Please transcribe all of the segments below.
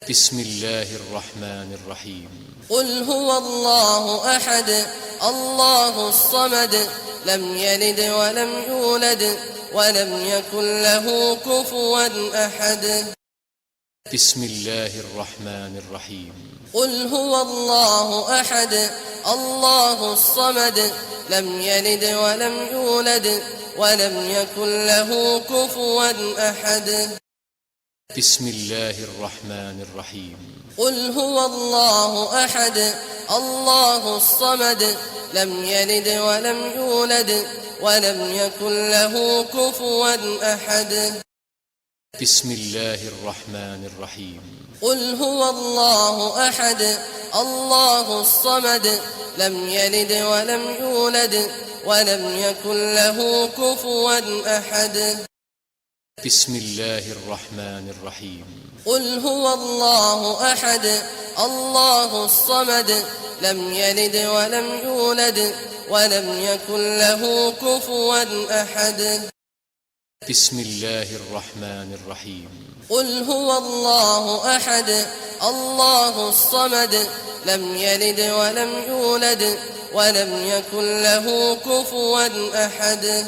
بسم الله الرحمن الرحيم. قل هو الله أحد الله الصمد لم يلد ولم يولد ولم يكن له كفوا أحد. بسم الله الرحمن الرحيم. قل هو الله أحد الله الصمد لم يلد ولم يولد ولم يكن له كفوا أحد. بسم الله الرحمن الرحيم. قل هو الله أحد الله الصمد لم يلد ولم يولد ولم يكن له كفوا أحد. بسم الله الرحمن الرحيم. قل هو الله أحد الله الصمد لم يلد ولم يولد ولم يكن له كفوا أحد. بسم الله الرحمن الرحيم. قل هو الله أحد الله الصمد لم يلد ولم يولد ولم يكن له كفوا أحد. بسم الله الرحمن الرحيم. قل هو الله أحد الله الصمد لم يلد ولم يولد ولم يكن له كفوا أحد.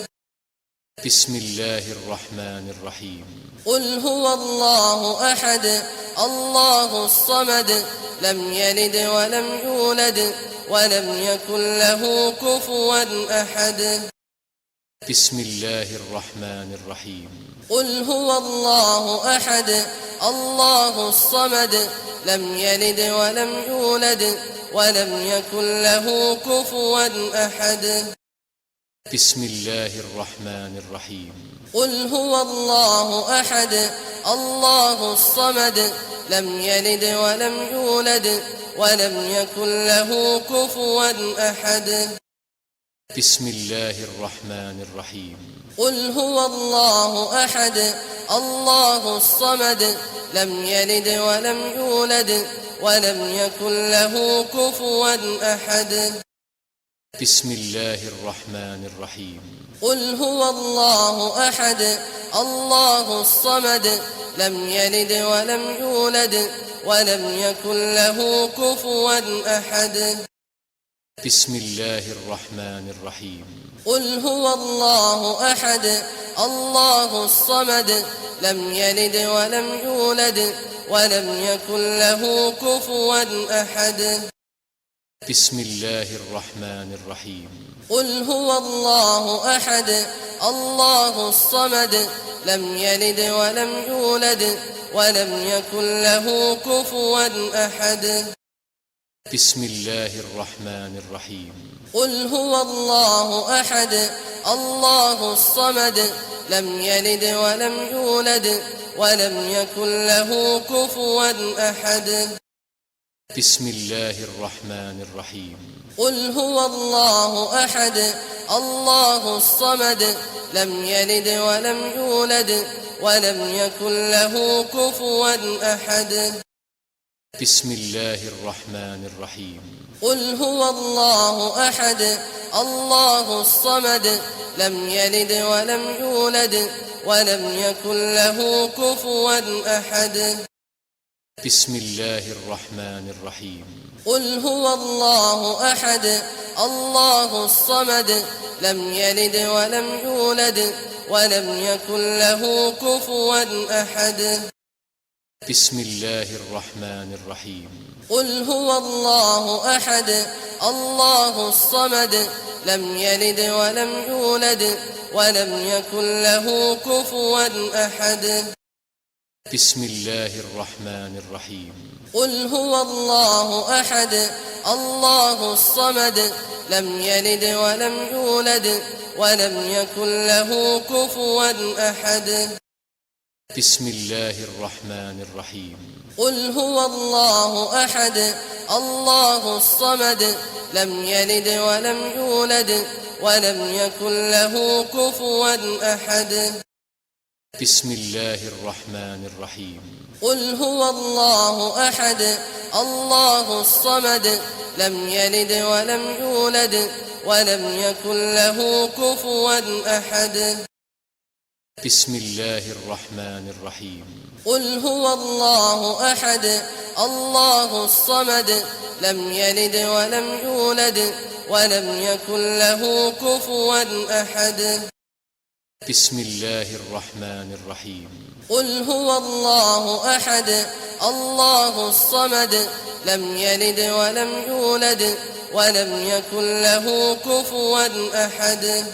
بسم الله الرحمن الرحيم. قل هو الله أحد الله الصمد لم يلد ولم يولد ولم يكن له كفوا أحد. بسم الله الرحمن الرحيم. قل هو الله أحد الله الصمد لم يلد ولم يولد ولم يكن له كفوا أحد. بسم الله الرحمن الرحيم. قل هو الله أحد الله الصمد لم يلد ولم يولد ولم يكن له كفوا أحد. بسم الله الرحمن الرحيم. قل هو الله أحد الله الصمد لم يلد ولم يولد ولم يكن له كفوا أحد. بسم الله الرحمن الرحيم. قل هو الله أحد الله الصمد لم يلد ولم يولد ولم يكن له كفوا أحد. بسم الله الرحمن الرحيم. قل هو الله أحد الله الصمد لم يلد ولم يولد ولم يكن له كفوا أحد. بسم الله الرحمن الرحيم. قل هو الله أحد الله الصمد لم يلد ولم يولد ولم يكن له كفوا أحد. بسم الله الرحمن الرحيم. قل هو الله أحد الله الصمد لم يلد ولم يولد ولم يكن له كفوا أحد. بسم الله الرحمن الرحيم. قل هو الله أحد الله الصمد لم يلد ولم يولد ولم يكن له كفوا أحد. بسم الله الرحمن الرحيم. قل هو الله أحد الله الصمد لم يلد ولم يولد ولم يكن له كفوا أحد. بسم الله الرحمن الرحيم. قل هو الله أحد الله الصمد لم يلد ولم يولد ولم يكن له كفوا أحد. بسم الله الرحمن الرحيم. قل هو الله أحد الله الصمد لم يلد ولم يولد ولم يكن له كفوا أحد. بسم الله الرحمن الرحيم. قل هو الله أحد الله الصمد لم يلد ولم يولد ولم يكن له كفوا أحد. بسم الله الرحمن الرحيم. قل هو الله أحد الله الصمد لم يلد ولم يولد ولم يكن له كفوا أحد. بسم الله الرحمن الرحيم. قل هو الله أحد الله الصمد لم يلد ولم يولد ولم يكن له كفوا أحد. بسم الله الرحمن الرحيم. قل هو الله أحد الله الصمد لم يلد ولم يولد ولم يكن له كفوا أحد بسم الله الرحمن الرحيم قل هو الله أحد الله الصمد لم يلد ولم يولد ولم يكن له كفوا أحد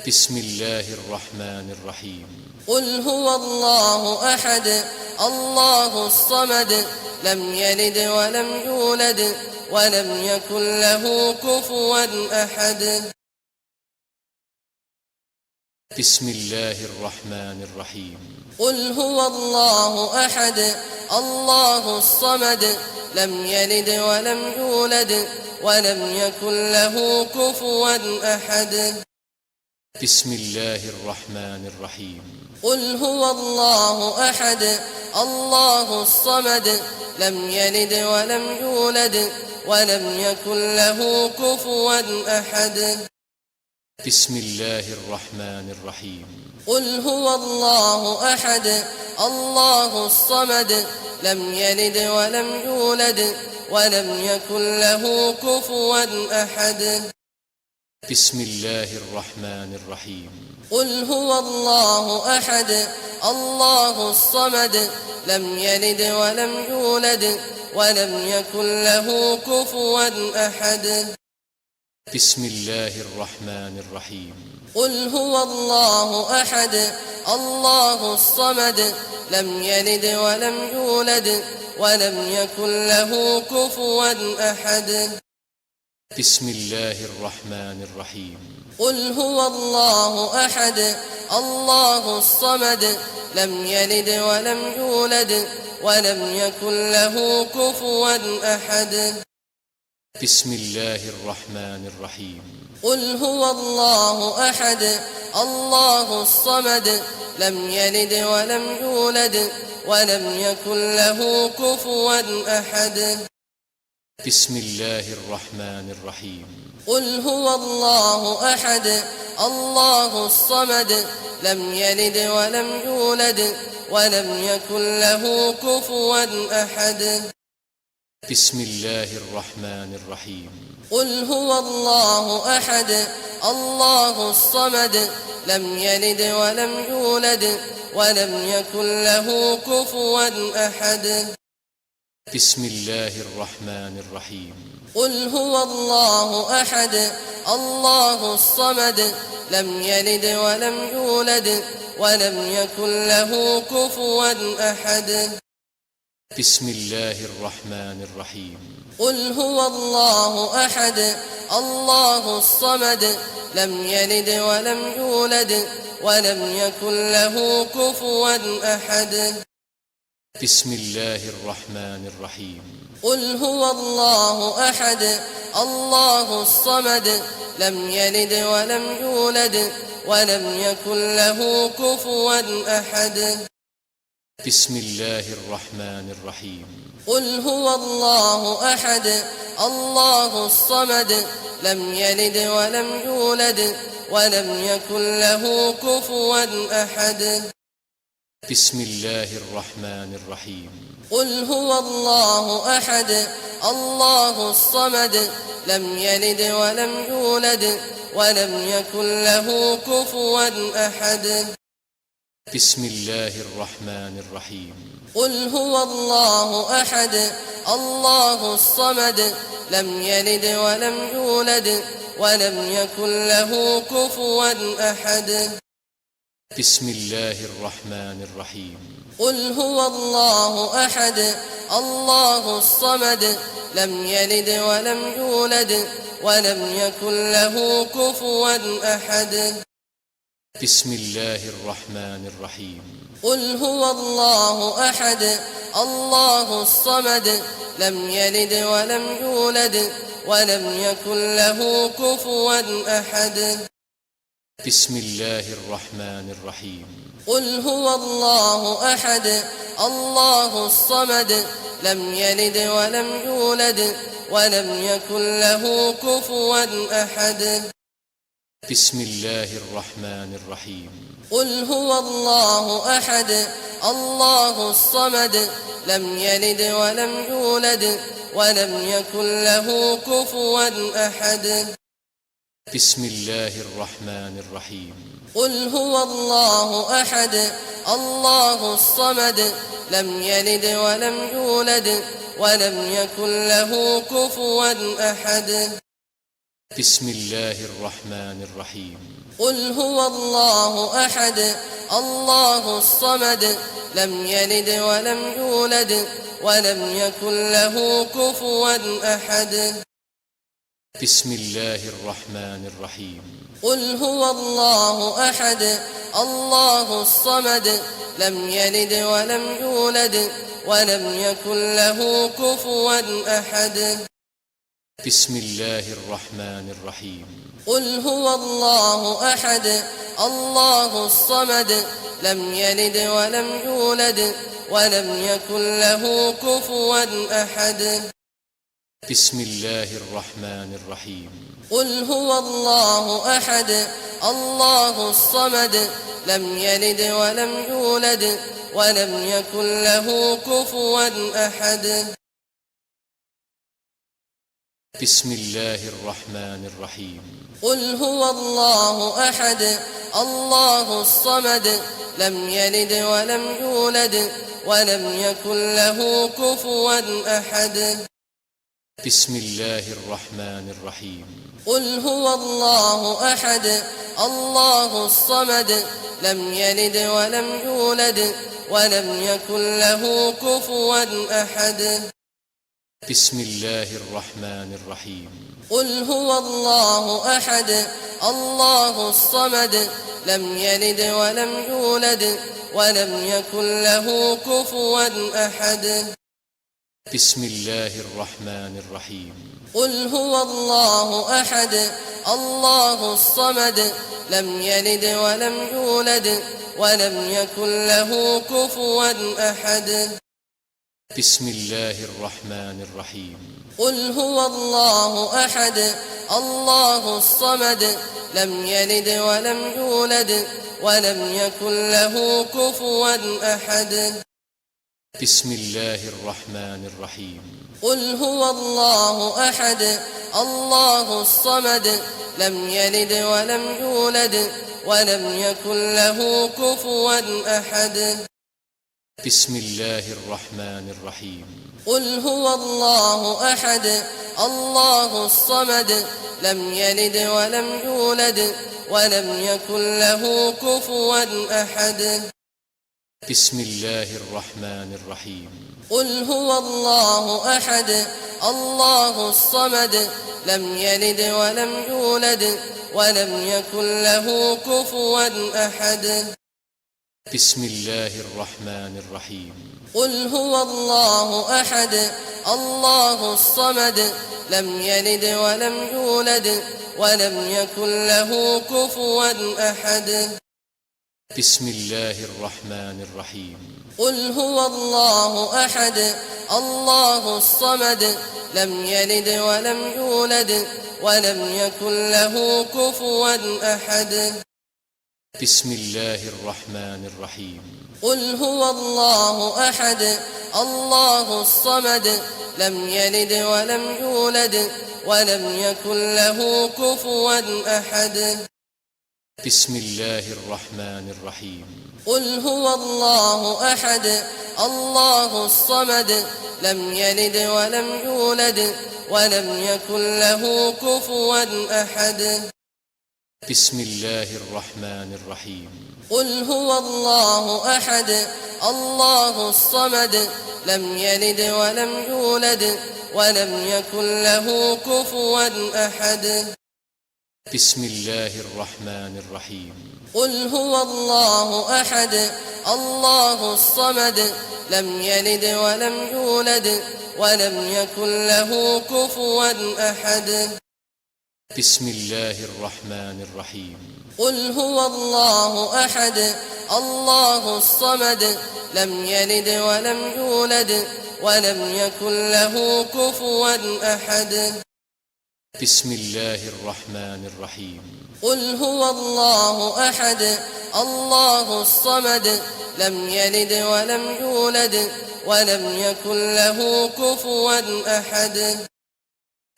بسم الله الرحمن الرحيم قل هو الله أحد الله الصمد لم يلد ولم يولد ولم يكن له كفوا أحد بسم الله الرحمن الرحيم قل هو الله أحد الله الصمد لم يلد ولم يولد ولم يكن له كفوا أحد بسم الله الرحمن الرحيم قل هو الله أحد الله الصمد لم يلد ولم يولد ولم يكن له كفوا أحد بسم الله الرحمن الرحيم قل هو الله أحد الله الصمد لم يلد ولم يولد ولم يكن له كفوا أحد بسم الله الرحمن الرحيم قل هو الله أحد الله الصمد لم يلد ولم يولد ولم يكن له كفوا أحد بسم الله الرحمن الرحيم قل هو الله أحد الله الصمد لم يلد ولم يولد ولم يكن له كفوا أحد بسم الله الرحمن الرحيم قل هو الله أحد الله الصمد لم يلد ولم يولد ولم يكن له كفوا أحد بسم الله الرحمن الرحيم قل هو الله أحد الله الصمد لم يلد ولم يولد ولم يكن له كفوا أحد بسم الله الرحمن الرحيم قل هو الله أحد الله الصمد لم يلد ولم يولد ولم يكن له كفوا أحد بسم الله الرحمن الرحيم قل هو الله أحد الله الصمد لم يلد ولم يولد ولم يكن له كفوا أحد بسم الله الرحمن الرحيم قل هو الله أحد الله الصمد لم يلد ولم يولد ولم يكن له كفوا أحد بسم الله الرحمن الرحيم قل هو الله أحد الله الصمد لم يلد ولم يولد ولم يكن له كفوا أحد بسم الله الرحمن الرحيم قل هو الله أحد الله الصمد لم يلد ولم يولد ولم يكن له كفوا أحد بسم الله الرحمن الرحيم قل هو الله أحد الله الصمد لم يلد ولم يولد ولم يكن له كفوا أحد بسم الله الرحمن الرحيم قل هو الله أحد الله الصمد لم يلد ولم يولد ولم يكن له كفوا أحد بسم الله الرحمن الرحيم قل هو الله أحد الله الصمد لم يلد ولم يولد ولم يكن له كفوا أحد بسم الله الرحمن الرحيم قل هو الله أحد الله الصمد لم يلد ولم يولد ولم يكن له كفوا أحد بسم الله الرحمن الرحيم قل هو الله أحد الله الصمد لم يلد ولم يولد ولم يكن له كفوا أحد بسم الله الرحمن الرحيم قل هو الله أحد الله الصمد لم يلد ولم يولد ولم يكن له كفوا أحد بسم الله الرحمن الرحيم. قل هو الله أحد الله الصمد لم يلد ولم يولد ولم يكن له كفوا أحد. بسم الله الرحمن الرحيم. قل هو الله أحد الله الصمد لم يلد ولم يولد ولم يكن له كفوا أحد. بسم الله الرحمن الرحيم. قل هو الله أحد الله الصمد لم يلد ولم يولد ولم يكن له كفوا أحد. بسم الله الرحمن الرحيم. قل هو الله أحد الله الصمد لم يلد ولم يولد ولم يكن له كفوا أحد. بسم الله الرحمن الرحيم. قل هو الله أحد الله الصمد لم يلد ولم يولد ولم يكن له كفوا أحد. بسم الله الرحمن الرحيم. قل هو الله أحد الله الصمد لم يلد ولم يولد ولم يكن له كفوا أحد. بسم الله الرحمن الرحيم. قل هو الله أحد الله الصمد لم يلد ولم يولد ولم يكن له كفوا أحد. بسم الله الرحمن الرحيم. قل هو الله أحد الله الصمد لم يلد ولم يولد ولم يكن له كفوا أحد. بسم الله الرحمن الرحيم. قل هو الله أحد الله الصمد لم يلد ولم يولد ولم يكن له كفوا أحد. بسم الله الرحمن الرحيم. قل هو الله أحد الله الصمد لم يلد ولم يولد ولم يكن له كفوا أحد. بسم الله الرحمن الرحيم. قل هو الله أحد الله الصمد لم يلد ولم يولد ولم يكن له كفوا أحد. بسم الله الرحمن الرحيم. قل هو الله أحد الله الصمد لم يلد ولم يولد ولم يكن له كفوا أحد. بسم الله الرحمن الرحيم. قل هو الله أحد الله الصمد لم يلد ولم يولد ولم يكن له كفوا أحد. بسم الله الرحمن الرحيم. قل هو الله أحد الله الصمد لم يلد ولم يولد ولم يكن له كفوا أحد. بسم الله الرحمن الرحيم. قل هو الله أحد الله الصمد لم يلد ولم يولد ولم يكن له كفوا أحد. بسم الله الرحمن الرحيم. قل هو الله أحد الله الصمد لم يلد ولم يولد ولم يكن له كفوا أحد. بسم الله الرحمن الرحيم. قل هو الله أحد الله الصمد لم يلد ولم يولد ولم يكن له كفوا أحد. بسم الله الرحمن الرحيم. قل هو الله أحد الله الصمد لم يلد ولم يولد ولم يكن له كفوا أحد. بسم الله الرحمن الرحيم. قل هو الله أحد الله الصمد لم يلد ولم يولد ولم يكن له كفوا أحد. بسم الله الرحمن الرحيم. قل هو الله أحد الله الصمد لم يلد ولم يولد ولم يكن له كفوا أحد. بسم الله الرحمن الرحيم. قل هو الله أحد الله الصمد لم يلد ولم يولد ولم يكن له كفوا أحد. بسم الله الرحمن الرحيم. قل هو الله أحد الله الصمد لم يلد ولم يولد ولم يكن له كفوا أحد.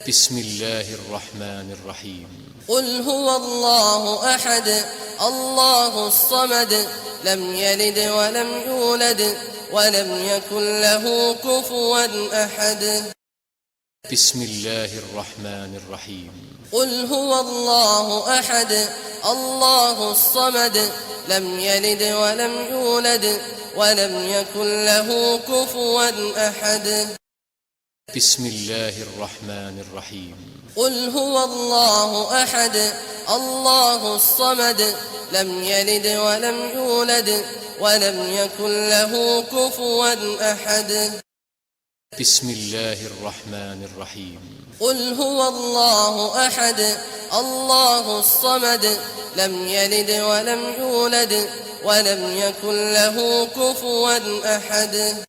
بسم الله الرحمن الرحيم. قل هو الله أحد الله الصمد لم يلد ولم يولد ولم يكن له كفوا أحد. بسم الله الرحمن الرحيم. قل هو الله أحد الله الصمد لم يلد ولم يولد ولم يكن له كفوا أحد. بسم الله الرحمن الرحيم. قل هو الله أحد الله الصمد لم يلد ولم يولد ولم يكن له كفوا أحد. بسم الله الرحمن الرحيم. قل هو الله أحد الله الصمد لم يلد ولم يولد ولم يكن له كفوا أحد.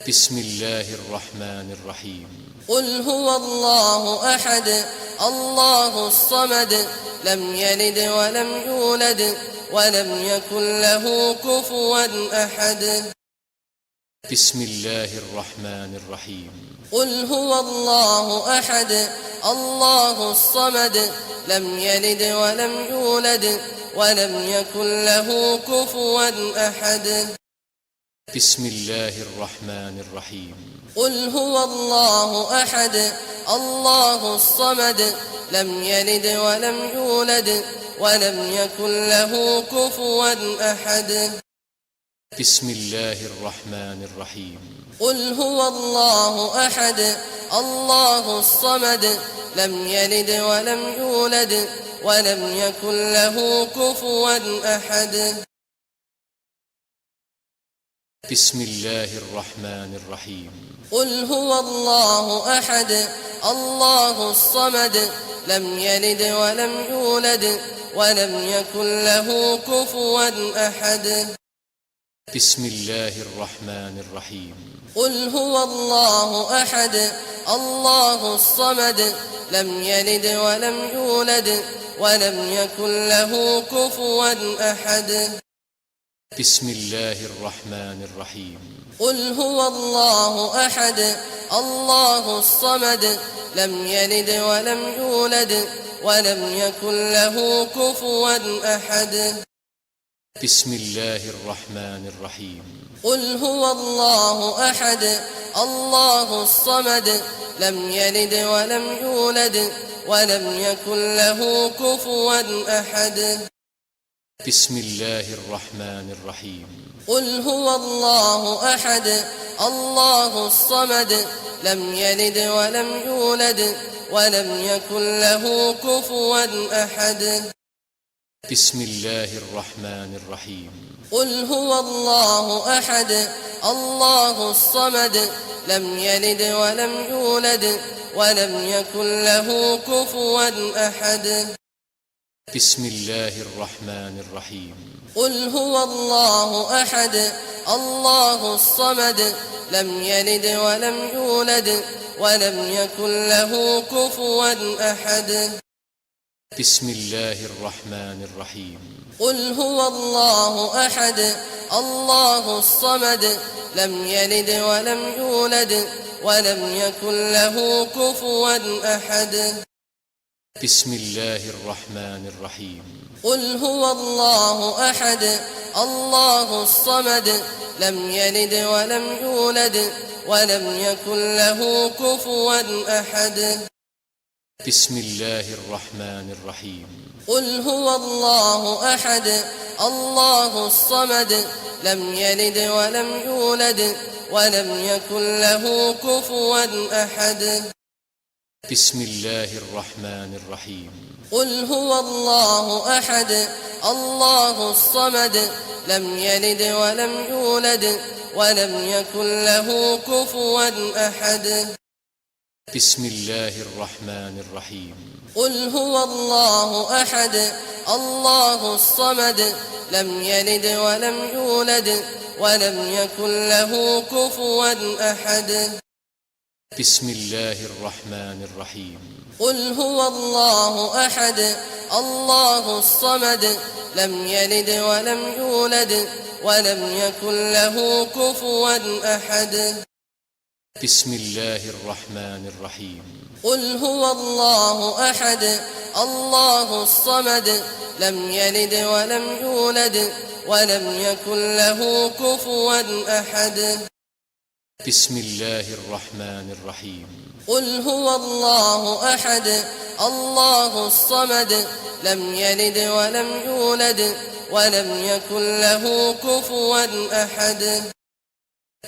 بسم الله الرحمن الرحيم. قل هو الله أحد الله الصمد لم يلد ولم يولد ولم يكن له كفوا أحد. بسم الله الرحمن الرحيم. قل هو الله أحد الله الصمد لم يلد ولم يولد ولم يكن له كفوا أحد. بسم الله الرحمن الرحيم. قل هو الله أحد الله الصمد لم يلد ولم يولد ولم يكن له كفوا أحد. بسم الله الرحمن الرحيم. قل هو الله أحد الله الصمد لم يلد ولم يولد ولم يكن له كفوا أحد. بسم الله الرحمن الرحيم. قل هو الله أحد الله الصمد لم يلد ولم يولد ولم يكن له كفوا أحد. بسم الله الرحمن الرحيم. قل هو الله أحد الله الصمد لم يلد ولم يولد ولم يكن له كفوا أحد. بسم الله الرحمن الرحيم. قل هو الله أحد الله الصمد لم يلد ولم يولد ولم يكن له كفوا أحد. بسم الله الرحمن الرحيم. قل هو الله أحد الله الصمد لم يلد ولم يولد ولم يكن له كفوا أحد. بسم الله الرحمن الرحيم. قل هو الله أحد الله الصمد لم يلد ولم يولد ولم يكن له كفوا أحد. بسم الله الرحمن الرحيم. قل هو الله أحد الله الصمد لم يلد ولم يولد ولم يكن له كفوا أحد. بسم الله الرحمن الرحيم. قل هو الله أحد الله الصمد لم يلد ولم يولد ولم يكن له كفوا أحد. بسم الله الرحمن الرحيم. قل هو الله أحد الله الصمد لم يلد ولم يولد ولم يكن له كفوا أحد. بسم الله الرحمن الرحيم. قل هو الله أحد الله الصمد لم يلد ولم يولد ولم يكن له كفوا أحد. بسم الله الرحمن الرحيم. قل هو الله أحد الله الصمد لم يلد ولم يولد ولم يكن له كفوا أحد. بسم الله الرحمن الرحيم. قل هو الله أحد الله الصمد لم يلد ولم يولد ولم يكن له كفوا أحد. بسم الله الرحمن الرحيم. قل هو الله أحد الله الصمد لم يلد ولم يولد ولم يكن له كفوا أحد. بسم الله الرحمن الرحيم قل هو الله أحد الله الصمد لم يلد ولم يولد ولم يكن له كفوا أحد بسم الله الرحمن الرحيم قل هو الله أحد الله الصمد لم يلد ولم يولد ولم يكن له كفوا أحد بسم الله الرحمن الرحيم قل هو الله أحد الله الصمد لم يلد ولم يولد ولم يكن له كفوا أحد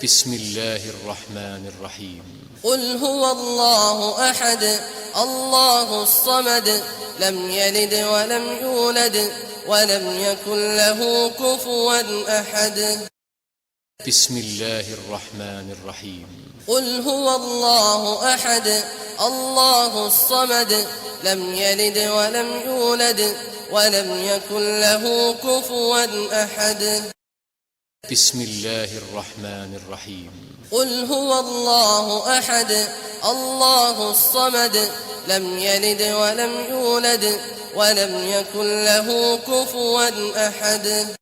بسم الله الرحمن الرحيم قل هو الله أحد الله الصمد لم يلد ولم يولد ولم يكن له كفوا أحد بسم الله الرحمن الرحيم قل هو الله أحد الله الصمد لم يلد ولم يولد ولم يكن له كفوا أحد بسم الله الرحمن الرحيم قل هو الله أحد الله الصمد لم يلد ولم يولد ولم يكن له كفوا أحد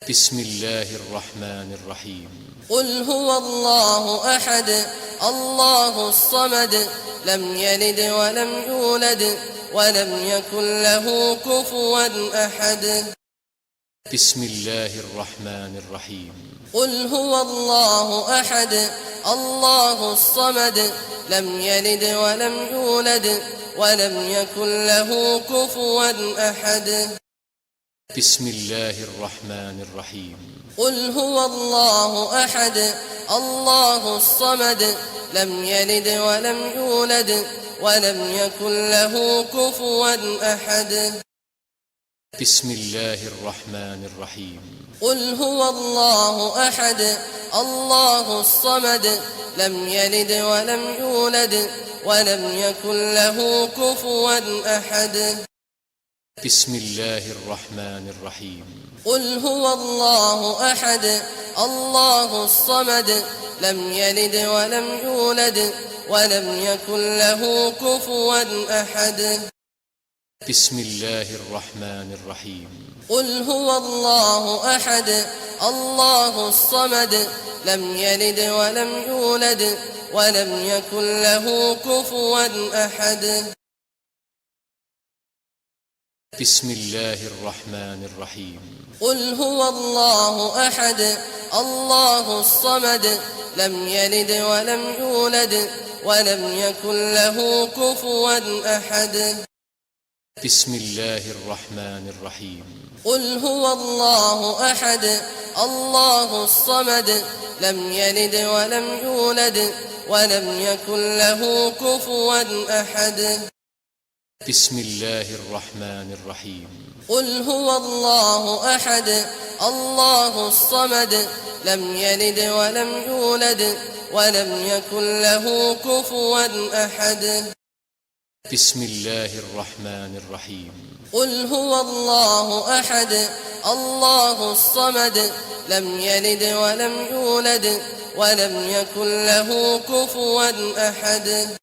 بسم الله الرحمن الرحيم قل هو الله أحد الله الصمد لم يلد ولم يولد ولم يكن له كفوا أحد بسم الله الرحمن الرحيم قل هو الله أحد الله الصمد لم يلد ولم يولد ولم يكن له كفوا أحد بسم الله الرحمن الرحيم قل هو الله أحد الله الصمد لم يلد ولم يولد ولم يكن له كفوا أحد بسم الله الرحمن الرحيم قل هو الله أحد الله الصمد لم يلد ولم يولد ولم يكن له كفوا أحد بسم الله الرحمن الرحيم قل هو الله أحد الله الصمد لم يلد ولم يولد ولم يكن له كفوا أحد بسم الله الرحمن الرحيم قل هو الله أحد الله الصمد لم يلد ولم يولد ولم يكن له كفوا أحد بسم الله الرحمن الرحيم قل هو الله أحد الله الصمد لم يلد ولم يولد ولم يكن له كفوا أحد بسم الله الرحمن الرحيم قل هو الله أحد الله الصمد لم يلد ولم يولد ولم يكن له كفوا أحد بسم الله الرحمن الرحيم قل هو الله أحد الله الصمد لم يلد ولم يولد ولم يكن له كفوا أحد بسم الله الرحمن الرحيم قل هو الله أحد الله الصمد لم يلد ولم يولد ولم يكن له كفوا أحد